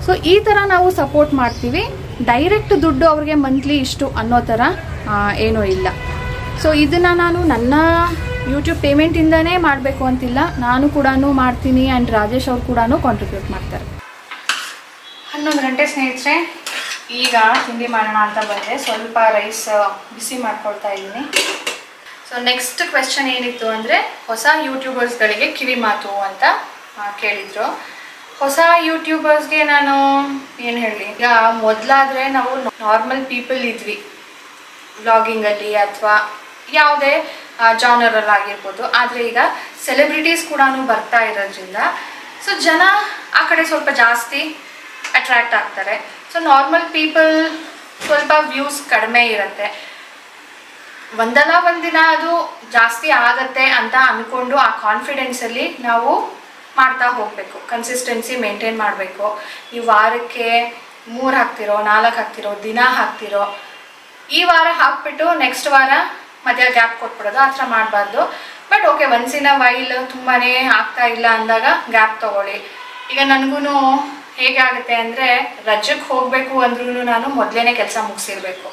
ಸೊ ಈ ಥರ ನಾವು ಸಪೋರ್ಟ್ ಮಾಡ್ತೀವಿ. ಡೈರೆಕ್ಟ್ ದುಡ್ಡು ಅವ್ರಿಗೆ ಮಂತ್ಲಿ ಇಷ್ಟು ಅನ್ನೋ ಥರ ಏನೂ ಇಲ್ಲ. ಸೊ ಇದನ್ನು ನಾನು ನನ್ನ ಯೂಟ್ಯೂಬ್ ಪೇಮೆಂಟಿಂದನೇ ಮಾಡಬೇಕು ಅಂತಿಲ್ಲ, ನಾನು ಕೂಡ ಮಾಡ್ತೀನಿ. ಆ್ಯಂಡ್ ರಾಜೇಶ್ ಅವ್ರು ಕೂಡ ಕಾಂಟ್ರಿಬ್ಯೂಟ್ ಮಾಡ್ತಾರೆ. 11 ಗಂಟೆ ಸ್ನೇಹಿತರೆ, ಈಗ ತಿಂಡಿ ಮಾಡೋಣ ಅಂತ ಬಂದೆ. ಸ್ವಲ್ಪ ರೈಸ್ ಬಿಸಿ ಮಾಡ್ಕೊಳ್ತಾ ಇದ್ದೀನಿ. ಸೊ ನೆಕ್ಸ್ಟ್ ಕ್ವೆಶ್ಚನ್ ಏನಿತ್ತು ಅಂದರೆ ಹೊಸ ಯೂಟ್ಯೂಬರ್ಸ್ಗಳಿಗೆ ಕಿವಿ ಮಾತು ಅಂತ ಕೇಳಿದರು. ಹೊಸ ಯೂಟ್ಯೂಬರ್ಸ್ಗೆ ನಾನು ಏನು ಹೇಳಿ, ಈಗ ಮೊದಲಾದರೆ ನಾವು ನಾರ್ಮಲ್ ಪೀಪಲ್ ಇದ್ವಿ ವ್ಲಾಗಿಂಗಲ್ಲಿ ಅಥವಾ ಯಾವುದೇ ಜಾನರಲ್ಲಿ ಆಗಿರ್ಬೋದು. ಆದರೆ ಈಗ ಸೆಲೆಬ್ರಿಟೀಸ್ ಕೂಡ ಬರ್ತಾ ಇರೋದ್ರಿಂದ ಸೊ ಜನ ಆ ಕಡೆ ಸ್ವಲ್ಪ ಜಾಸ್ತಿ ಅಟ್ರ್ಯಾಕ್ಟ್ ಆಗ್ತಾರೆ. ಸೊ ನಾರ್ಮಲ್ ಪೀಪಲ್ ಸ್ವಲ್ಪ ವ್ಯೂಸ್ ಕಡಿಮೆ ಇರುತ್ತೆ. ಒಂದಲ್ಲ ಒಂದಿನ ಅದು ಜಾಸ್ತಿ ಆಗತ್ತೆ ಅಂತ ಅಂದ್ಕೊಂಡು ಆ ಕಾನ್ಫಿಡೆನ್ಸಲ್ಲಿ ನಾವು ಮಾಡ್ತಾ ಹೋಗಬೇಕು. ಕನ್ಸಿಸ್ಟೆನ್ಸಿ ಮೇಂಟೈನ್ ಮಾಡಬೇಕು. ಈ ವಾರಕ್ಕೆ 3 ಹಾಕ್ತಿರೋ 4 ಹಾಕ್ತಿರೋ ದಿನ ಹಾಕ್ತಿರೋ, ಈ ವಾರ ಹಾಕ್ಬಿಟ್ಟು ನೆಕ್ಸ್ಟ್ ವಾರ ಮಧ್ಯ ಗ್ಯಾಪ್ ಕೊಟ್ಬಿಡೋದು, ಆ ಥರ ಮಾಡಬಾರ್ದು. But okay, once in a while ತುಂಬಾ ಆಗ್ತಾ ಇಲ್ಲ ಅಂದಾಗ ಗ್ಯಾಪ್ ತೊಗೊಳ್ಳಿ. ಈಗ ನನಗೂ ಹೇಗೆ ಆಗುತ್ತೆ ಅಂದರೆ ರಜಕ್ಕೆ ಹೋಗಬೇಕು ಅಂದ್ರೂ ನಾನು ಮೊದಲೇ ಕೆಲಸ ಮುಗಿಸಿರ್ಬೇಕು.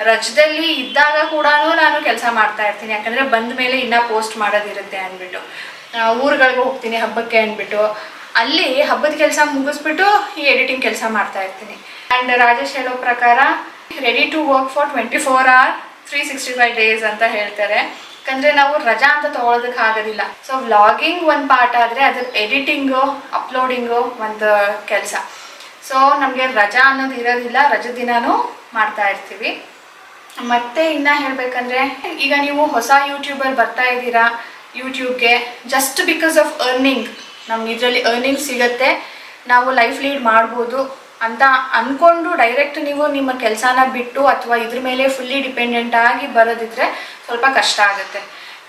ರಜದಲ್ಲಿ ಇದ್ದಾಗ ಕೂಡ ನಾನು ಕೆಲಸ ಮಾಡ್ತಾ ಇರ್ತೀನಿ, ಯಾಕಂದರೆ ಬಂದ ಮೇಲೆ ಇನ್ನೂ ಪೋಸ್ಟ್ ಮಾಡೋದಿರುತ್ತೆ ಅಂದ್ಬಿಟ್ಟು. ಊರುಗಳಿಗೆ ಹೋಗ್ತೀನಿ ಹಬ್ಬಕ್ಕೆ ಅಂದ್ಬಿಟ್ಟು, ಅಲ್ಲಿ ಹಬ್ಬದ ಕೆಲಸ ಮುಗಿಸ್ಬಿಟ್ಟು ಈ ಎಡಿಟಿಂಗ್ ಕೆಲಸ ಮಾಡ್ತಾ ಇರ್ತೀನಿ. ಆ್ಯಂಡ್ ರಾಜೇಶ್ ಹೇಳೋ ಪ್ರಕಾರ ready to work for 24 hours 365 days ಅಂತ ಹೇಳ್ತಾರೆ. ಯಾಕಂದರೆ ನಾವು ರಜಾ ಅಂತ ತೊಗೊಳೋದಕ್ಕೆ ಆಗೋದಿಲ್ಲ. ಸೊ ವ್ಲಾಗಿಂಗ್ ಒಂದು ಪಾರ್ಟ್ ಆದರೆ ಅದ್ರ ಎಡಿಟಿಂಗು ಅಪ್ಲೋಡಿಂಗು ಒಂದು ಕೆಲಸ. ಸೊ ನಮಗೆ ರಜಾ ಅನ್ನೋದು ಇರೋದಿಲ್ಲ, ರಜದ ದಿನಾನೂ ಮಾಡ್ತಾ ಇರ್ತೀವಿ. ಮತ್ತು ಇನ್ನು ಹೇಳಬೇಕಂದ್ರೆ, ಈಗ ನೀವು ಹೊಸ ಯೂಟ್ಯೂಬರ್ ಬರ್ತಾ ಇದ್ದೀರಾ ಯೂಟ್ಯೂಬ್ಗೆ ಜಸ್ಟ್ ಬಿಕಾಸ್ ಆಫ್ ಅರ್ನಿಂಗ್, ನಮ್ಗೆ ಇದರಲ್ಲಿ ಅರ್ನಿಂಗ್ ಸಿಗುತ್ತೆ, ನಾವು ಲೈಫ್ ಲೀಡ್ ಮಾಡ್ಬೋದು ಅಂತ ಅಂದ್ಕೊಂಡು ಡೈರೆಕ್ಟ್ ನೀವು ನಿಮ್ಮ ಕೆಲಸನ ಬಿಟ್ಟು ಅಥವಾ ಇದ್ರ ಮೇಲೆ ಫುಲ್ಲಿ ಡಿಪೆಂಡೆಂಟ್ ಆಗಿ ಬರೋದಿದ್ರೆ ಸ್ವಲ್ಪ ಕಷ್ಟ ಆಗುತ್ತೆ.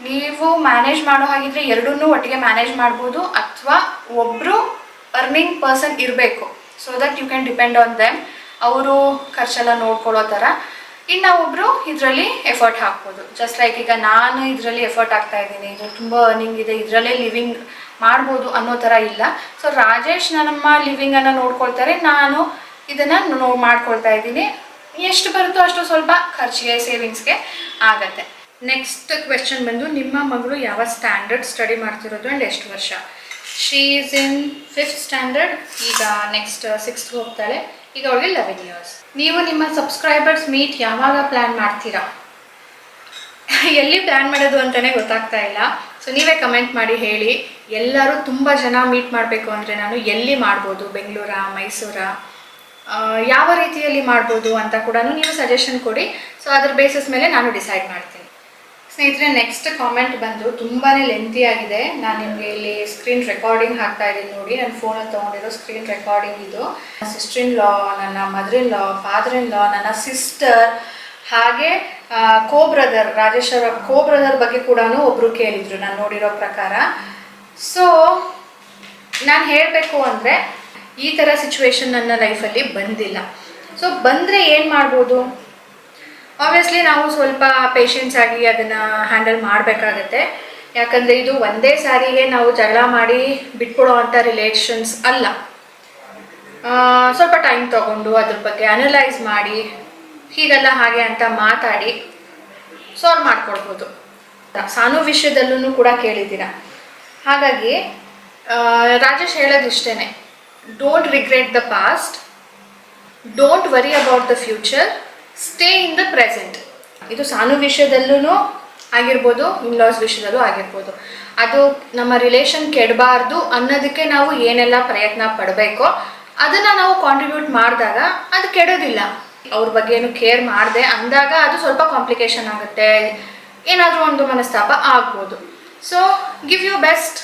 ನೀವು ಮ್ಯಾನೇಜ್ ಮಾಡೋ ಹಾಗಿದ್ರೆ ಎರಡನ್ನೂ ಒಟ್ಟಿಗೆ ಮ್ಯಾನೇಜ್ ಮಾಡ್ಬೋದು, ಅಥವಾ ಒಬ್ಬರು ಅರ್ನಿಂಗ್ ಪರ್ಸನ್ ಇರಬೇಕು. So that you can depend on them. ಅವರು ಖರ್ಚೆಲ್ಲ ನೋಡ್ಕೊಳ್ಳೋ ಥರ. ಇನ್ನು ಒಬ್ಬರು ಇದರಲ್ಲಿ ಎಫರ್ಟ್ ಹಾಕ್ಬೋದು. ಜಸ್ಟ್ ಲೈಕ್ ಈಗ ನಾನು ಇದರಲ್ಲಿ ಎಫರ್ಟ್ ಹಾಕ್ತಾ ಇದ್ದೀನಿ, ಇದ್ರಲ್ಲಿ ತುಂಬ ಅರ್ನಿಂಗ್ ಇದೆ, ಇದರಲ್ಲೇ ಲಿವಿಂಗ್ ಮಾಡ್ಬೋದು ಅನ್ನೋ ಥರ ಇಲ್ಲ. ಸೊ ರಾಜೇಶ್ ನಮ್ಮ ಲಿವಿಂಗನ್ನು ನೋಡ್ಕೊಳ್ತಾರೆ, ನಾನು ಇದನ್ನು ಮಾಡ್ಕೊಳ್ತಾ ಇದ್ದೀನಿ. ಎಷ್ಟು ಬರುತ್ತೋ ಅಷ್ಟು ಸ್ವಲ್ಪ ಖರ್ಚಿಗೆ ಸೇವಿಂಗ್ಸ್ಗೆ ಆಗತ್ತೆ. ನೆಕ್ಸ್ಟ್ ಕ್ವೆಶ್ಚನ್ ಬಂದು, ನಿಮ್ಮ ಮಗಳು ಯಾವ ಸ್ಟ್ಯಾಂಡರ್ಡ್ ಸ್ಟಡಿ ಮಾಡ್ತಿರೋದು ಆ್ಯಂಡ್ ಎಷ್ಟು ವರ್ಷ? She is in 5th standard, ಈಗ ನೆಕ್ಸ್ಟ್ 6th ಹೋಗ್ತಾಳೆ. ಈಗ ಅವಳಿಗೆ 11 years. ನೀವು ನಿಮ್ಮ ಸಬ್ಸ್ಕ್ರೈಬರ್ಸ್ ಮೀಟ್ ಯಾವಾಗ ಪ್ಲ್ಯಾನ್ ಮಾಡ್ತೀರಾ? ಎಲ್ಲಿ ಪ್ಲ್ಯಾನ್ ಮಾಡೋದು ಅಂತಲೇ ಗೊತ್ತಾಗ್ತಾ ಇಲ್ಲ. ಸೊ ನೀವೇ ಕಮೆಂಟ್ ಮಾಡಿ ಹೇಳಿ. ಎಲ್ಲರೂ ತುಂಬ ಜನ ಮೀಟ್ ಮಾಡಬೇಕು ಅಂದರೆ ನಾನು ಎಲ್ಲಿ ಮಾಡ್ಬೋದು, ಬೆಂಗಳೂರಾ ಮೈಸೂರಾ, ಯಾವ ರೀತಿಯಲ್ಲಿ ಮಾಡ್ಬೋದು ಅಂತ ಕೂಡ ನೀವು ಸಜೆಷನ್ ಕೊಡಿ. ಸೊ ಅದ್ರ ಬೇಸಿಸ್ ಮೇಲೆ ನಾನು ಡಿಸೈಡ್ ಮಾಡ್ತೀನಿ. ಸ್ನೇಹಿತರೆ, ನೆಕ್ಸ್ಟ್ ಕಾಮೆಂಟ್ ಬಂದು ತುಂಬಾ ಲೆಂತಿ ಆಗಿದೆ. ನಾನು ನಿಮಗೆ ಇಲ್ಲಿ ಸ್ಕ್ರೀನ್ ರೆಕಾರ್ಡಿಂಗ್ ಹಾಕ್ತಾ ಇದ್ದೀನಿ ನೋಡಿ. ನನ್ನ ಫೋನಲ್ಲಿ ತೊಗೊಂಡಿರೋ ಸ್ಕ್ರೀನ್ ರೆಕಾರ್ಡಿಂಗ್ ಇದು. ಸಿಸ್ಟರ್ ಇನ್ ಲಾ, ನನ್ನ mother in law, father in ಲಾ, ನನ್ನ ಸಿಸ್ಟರ್, ಹಾಗೆ ಬ್ರದರ್ ರಾಜೇಶ್ ಅವರ ಬ್ರದರ್ ಬಗ್ಗೆ ಕೂಡ ಒಬ್ಬರು ಕೇಳಿದರು ನಾನು ನೋಡಿರೋ ಪ್ರಕಾರ. ಸೊ ನಾನು ಹೇಳಬೇಕು ಅಂದರೆ ಈ ಥರ ಸಿಚುವೇಶನ್ ನನ್ನ ಲೈಫಲ್ಲಿ ಬಂದಿಲ್ಲ. ಸೊ ಬಂದರೆ ಏನು ಮಾಡ್ಬೋದು? ಆಬ್ವಿಯಸ್ಲಿ ನಾವು ಸ್ವಲ್ಪ ಪೇಷನ್ಸ್ ಆಗಿ ಅದನ್ನು ಹ್ಯಾಂಡಲ್ ಮಾಡಬೇಕಾಗತ್ತೆ. ಯಾಕಂದರೆ ಇದು ಒಂದೇ ಸಾರಿಗೆ ನಾವು ಜಗಳ ಮಾಡಿ ಬಿಟ್ಬಿಡೋ ಅಂಥ ರಿಲೇಷನ್ಸ್ ಅಲ್ಲ. ಸ್ವಲ್ಪ ಟೈಮ್ ತೊಗೊಂಡು ಅದ್ರ ಬಗ್ಗೆ ಅನಲೈಸ್ ಮಾಡಿ ಹೀಗಲ್ಲ ಹಾಗೆ ಅಂತ ಮಾತಾಡಿ ಸಾಲ್ವ್ ಮಾಡ್ಕೊಳ್ಬೋದು. ಸಾನು ವಿಷಯದಲ್ಲೂ ಕೂಡ ಕೇಳಿದ್ದೀರ. ಹಾಗಾಗಿ ರಾಜೇಶ್ ಹೇಳೋದಿಷ್ಟೇ, don't regret the past, don't worry about the future, stay in the present. ಇದು ಸಾನು ವಿಷಯದಲ್ಲೂ ಆಗಿರ್ಬೋದು, ಇನ್ಲಾಸ್ ವಿಷಯದಲ್ಲೂ ಆಗಿರ್ಬೋದು. ಅದು ನಮ್ಮ ರಿಲೇಷನ್ ಕೆಡಬಾರ್ದು ಅನ್ನೋದಕ್ಕೆ ನಾವು ಏನೆಲ್ಲ ಪ್ರಯತ್ನ ಪಡಬೇಕೋ ಅದನ್ನು ನಾವು ಕಾಂಟ್ರಿಬ್ಯೂಟ್ ಮಾಡಿದಾಗ ಅದು ಕೆಡೋದಿಲ್ಲ. ಅವ್ರ ಬಗ್ಗೆ ಏನು ಕೇರ್ ಮಾಡಿದೆ ಅಂದಾಗ ಅದು ಸ್ವಲ್ಪ ಕಾಂಪ್ಲಿಕೇಶನ್ ಆಗುತ್ತೆ, ಏನಾದರೂ ಒಂದು ಮನಸ್ತಾಪ ಆಗ್ಬೋದು. So give you best.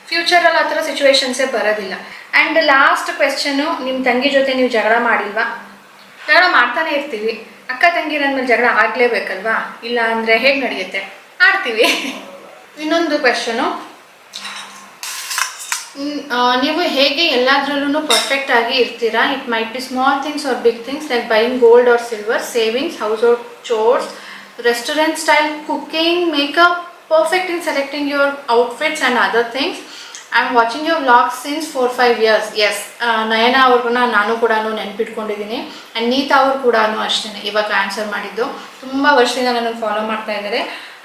ಫ್ಯೂಚರಲ್ಲಿ ಆ ಥರ ಸಿಚುವೇಶನ್ಸೇ ಬರೋದಿಲ್ಲ. ಆ್ಯಂಡ್ ಲಾಸ್ಟ್ ಕ್ವೆಶ್ಚನು, ನಿಮ್ಮ ತಂಗಿ ಜೊತೆ ನೀವು ಜಗಳ ಮಾಡಿಲ್ವಾ? ಜಗಳ ಮಾಡ್ತಾನೆ ಇರ್ತೀವಿ. ಅಕ್ಕ ತಂಗಿ ನನ್ನ ಮೇಲೆ ಜಗಳ ಆಗಲೇಬೇಕಲ್ವಾ? ಇಲ್ಲ ಅಂದರೆ ಹೇಗೆ ನಡೆಯುತ್ತೆ? ಆಡ್ತೀವಿ. ಇನ್ನೊಂದು ಕ್ವೆಶ್ಚನು, ನೀವು ಹೇಗೆ ಎಲ್ಲದರಲ್ಲೂ ಪರ್ಫೆಕ್ಟ್ ಆಗಿ ಇರ್ತೀರಾ? It might be small things or big things like buying gold or silver, savings, household chores, restaurant style cooking, makeup, perfect in selecting your outfits and other things. I am watching your vlogs since 4-5 years. Yes, Nayana ಅವ್ರಿಗೂ ನಾನು ಕೂಡ ನೆನ್ಪಿಟ್ಕೊಂಡಿದ್ದೀನಿ. And Neeta ಅವ್ರು ಕೂಡ ಅಷ್ಟೇ ಇವಾಗ answer ಮಾಡಿದ್ದು. ತುಂಬ ವರ್ಷದಿಂದ ನನಗೆ ಫಾಲೋ ಮಾಡ್ತಾ ಇದ್ದಾರೆ.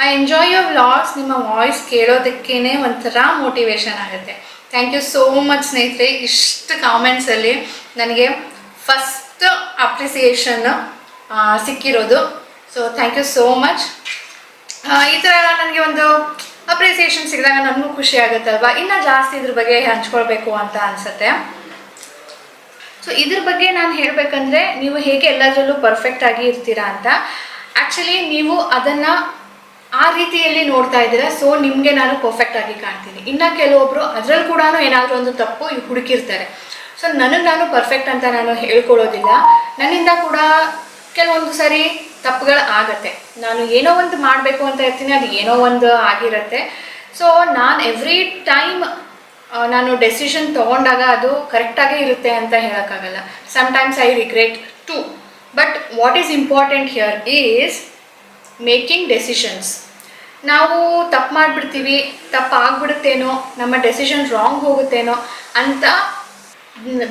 I enjoy your vlogs. ನಿಮ್ಮ ವಾಯ್ಸ್ ಕೇಳೋದಕ್ಕೇ ಒಂಥರ ಮೋಟಿವೇಶನ್ ಆಗುತ್ತೆ. ಥ್ಯಾಂಕ್ ಯು ಸೋ ಮಚ್ ಸ್ನೇಹಿತರೆ. ಇಷ್ಟು ಕಾಮೆಂಟ್ಸಲ್ಲಿ ನನಗೆ ಫಸ್ಟ್ ಅಪ್ರಿಸಿಯೇಷನ್ ಸಿಕ್ಕಿರೋದು. So thank you so much. ಈ ಥರ ನನಗೆ ಒಂದು ಅಪ್ರಿಸಿಯೇಷನ್ ಸಿಕ್ಕಿದಾಗ ನನಗೂ ಖುಷಿ ಆಗುತ್ತಲ್ವ, ಇನ್ನೂ ಜಾಸ್ತಿ ಇದ್ರ ಬಗ್ಗೆ ಹಂಚ್ಕೊಳ್ಬೇಕು ಅಂತ ಅನಿಸುತ್ತೆ. ಸೊ ಇದ್ರ ಬಗ್ಗೆ ನಾನು ಹೇಳಬೇಕಂದ್ರೆ, ನೀವು ಹೇಗೆ ಎಲ್ಲದರಲ್ಲೂ ಪರ್ಫೆಕ್ಟಾಗಿ ಇರ್ತೀರಾ ಅಂತ, ಆ್ಯಕ್ಚುಲಿ ನೀವು ಅದನ್ನು ಆ ರೀತಿಯಲ್ಲಿ ನೋಡ್ತಾ ಇದ್ದೀರಾ, ಸೊ ನಿಮಗೆ ನಾನು ಪರ್ಫೆಕ್ಟಾಗಿ ಕಾಣ್ತೀನಿ. ಇನ್ನು ಕೆಲವೊಬ್ಬರು ಅದರಲ್ಲಿ ಕೂಡ ಏನಾದರೂ ಒಂದು ತಪ್ಪು ಹುಡುಕಿರ್ತಾರೆ. ಸೊ ನನಗೆ ನಾನು ಪರ್ಫೆಕ್ಟ್ ಅಂತ ನಾನು ಹೇಳ್ಕೊಳ್ಳೋದಿಲ್ಲ, ನನ್ನಿಂದ ಕೂಡ ಕೆಲವೊಂದು ಸರಿ ತಪ್ಪುಗಳು ಆಗತ್ತೆ. ನಾನು ಏನೋ ಒಂದು ಮಾಡಬೇಕು ಅಂತ ಇರ್ತೀನಿ, ಅದು ಏನೋ ಒಂದು ಆಗಿರುತ್ತೆ. ಸೊ ನಾನು ಎವ್ರಿ ಟೈಮ್ ನಾನು ಡೆಸಿಷನ್ ತೊಗೊಂಡಾಗ ಅದು ಕರೆಕ್ಟಾಗೇ ಇರುತ್ತೆ ಅಂತ ಹೇಳೋಕ್ಕಾಗಲ್ಲ. Sometimes I regret to, but what is important here is making decisions. ನಾವು ತಪ್ಪು ಮಾಡಿಬಿಡ್ತೀವಿ, ತಪ್ಪು ಆಗಿಬಿಡುತ್ತೇನೋ, ನಮ್ಮ ಡೆಸಿಷನ್ ರಾಂಗ್ ಹೋಗುತ್ತೇನೋ ಅಂತ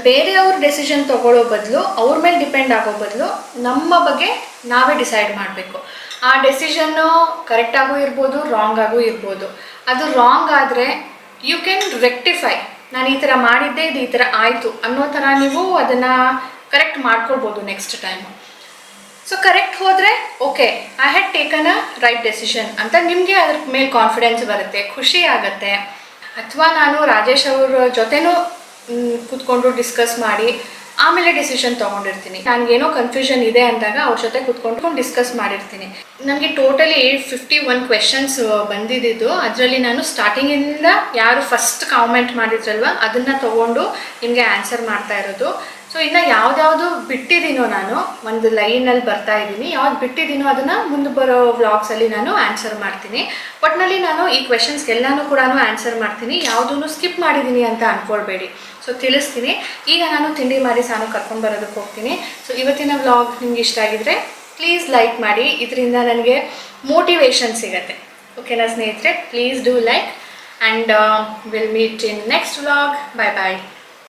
ಬೇರೆಯವ್ರ ಡೆಸಿಷನ್ ತೊಗೊಳ್ಳೋ ಬದಲು, ಅವ್ರ ಮೇಲೆ ಡಿಪೆಂಡ್ ಆಗೋ ಬದಲು ನಮ್ಮ ಬಗ್ಗೆ ನಾವೇ ಡಿಸೈಡ್ ಮಾಡಬೇಕು. ಆ ಡೆಸಿಷನ್ನು ಕರೆಕ್ಟಾಗೂ ಇರ್ಬೋದು, ರಾಂಗ್ ಆಗೂ ಇರ್ಬೋದು. ಅದು ರಾಂಗ್ ಆದರೆ ಯು ಕ್ಯಾನ್ ರೆಕ್ಟಿಫೈ. ನಾನು ಈ ಥರ ಮಾಡಿದ್ದೆ, ಇದು ಈ ಥರ ಆಯಿತು ಅನ್ನೋ ಥರ ನೀವು ಅದನ್ನು ಕರೆಕ್ಟ್ ಮಾಡ್ಕೊಳ್ಬೋದು ನೆಕ್ಸ್ಟ್ ಟೈಮು. ಸೊ ಕರೆಕ್ಟ್ ಹೋದರೆ okay, I had taken a right decision ಅಂತ ನಿಮಗೆ ಅದ್ರ ಮೇಲೆ ಕಾನ್ಫಿಡೆನ್ಸ್ ಬರುತ್ತೆ, ಖುಷಿ ಆಗುತ್ತೆ. ಅಥವಾ ನಾನು ರಾಜೇಶ್ ಅವ್ರ ಜೊತೆನೂ ಕೂತ್ಕೊಂಡು ಡಿಸ್ಕಸ್ ಮಾಡಿ ಆಮೇಲೆ ಡಿಸಿಷನ್ ತೊಗೊಂಡಿರ್ತೀನಿ. ನನಗೇನೋ ಕನ್ಫ್ಯೂಷನ್ ಇದೆ ಅಂದಾಗ ಅವ್ರ ಜೊತೆ ಕೂತ್ಕೊಂಡು ಡಿಸ್ಕಸ್ ಮಾಡಿರ್ತೀನಿ. ನನಗೆ ಟೋಟಲಿ 51 ಕ್ವೆಶನ್ಸ್ ಬಂದಿದ್ದು. ಅದರಲ್ಲಿ ನಾನು ಸ್ಟಾರ್ಟಿಂಗಿಂದ ಯಾರು ಫಸ್ಟ್ ಕಾಮೆಂಟ್ ಮಾಡಿದ್ರಲ್ವ ಅದನ್ನು ತೊಗೊಂಡು ನಿಮಗೆ ಆನ್ಸರ್ ಮಾಡ್ತಾ ಇರೋದು. ಸೊ ಇನ್ನು ಯಾವ್ದಾವುದು ಬಿಟ್ಟಿದ್ದೀನೋ, ನಾನು ಒಂದು ಲೈನಲ್ಲಿ ಬರ್ತಾ ಇದ್ದೀನಿ, ಯಾವ್ದು ಬಿಟ್ಟಿದ್ದೀನೋ ಅದನ್ನು ಮುಂದೆ ಬರೋ ವ್ಲಾಗ್ಸಲ್ಲಿ ನಾನು ಆನ್ಸರ್ ಮಾಡ್ತೀನಿ. ಒಟ್ಟಿನಲ್ಲಿ ನಾನು ಈ ಕ್ವೆಶನ್ಸ್ಗೆಲ್ಲನೂ ಕೂಡ ಆನ್ಸರ್ ಮಾಡ್ತೀನಿ, ಯಾವುದೂ ಸ್ಕಿಪ್ ಮಾಡಿದ್ದೀನಿ ಅಂತ ಅಂದ್ಕೊಳ್ಬೇಡಿ. ಸೊ ತಿಳಿಸ್ತೀನಿ. ಈಗ ನಾನು ತಿಂಡಿ ಮಾಡಿ ಸಾನು ಕರ್ಕೊಂಡು ಬರೋದಕ್ಕೆ ಹೋಗ್ತೀನಿ. ಸೊ ಇವತ್ತಿನ ವ್ಲಾಗ್ ನಿಮ್ಗೆ ಇಷ್ಟ ಆಗಿದ್ರೆ ಪ್ಲೀಸ್ ಲೈಕ್ ಮಾಡಿ, ಇದರಿಂದ ನನಗೆ ಮೋಟಿವೇಶನ್ ಸಿಗುತ್ತೆ. ಓಕೆನಾ ಸ್ನೇಹಿತರೆ, please do like and will meet in next vlog. Bye bye.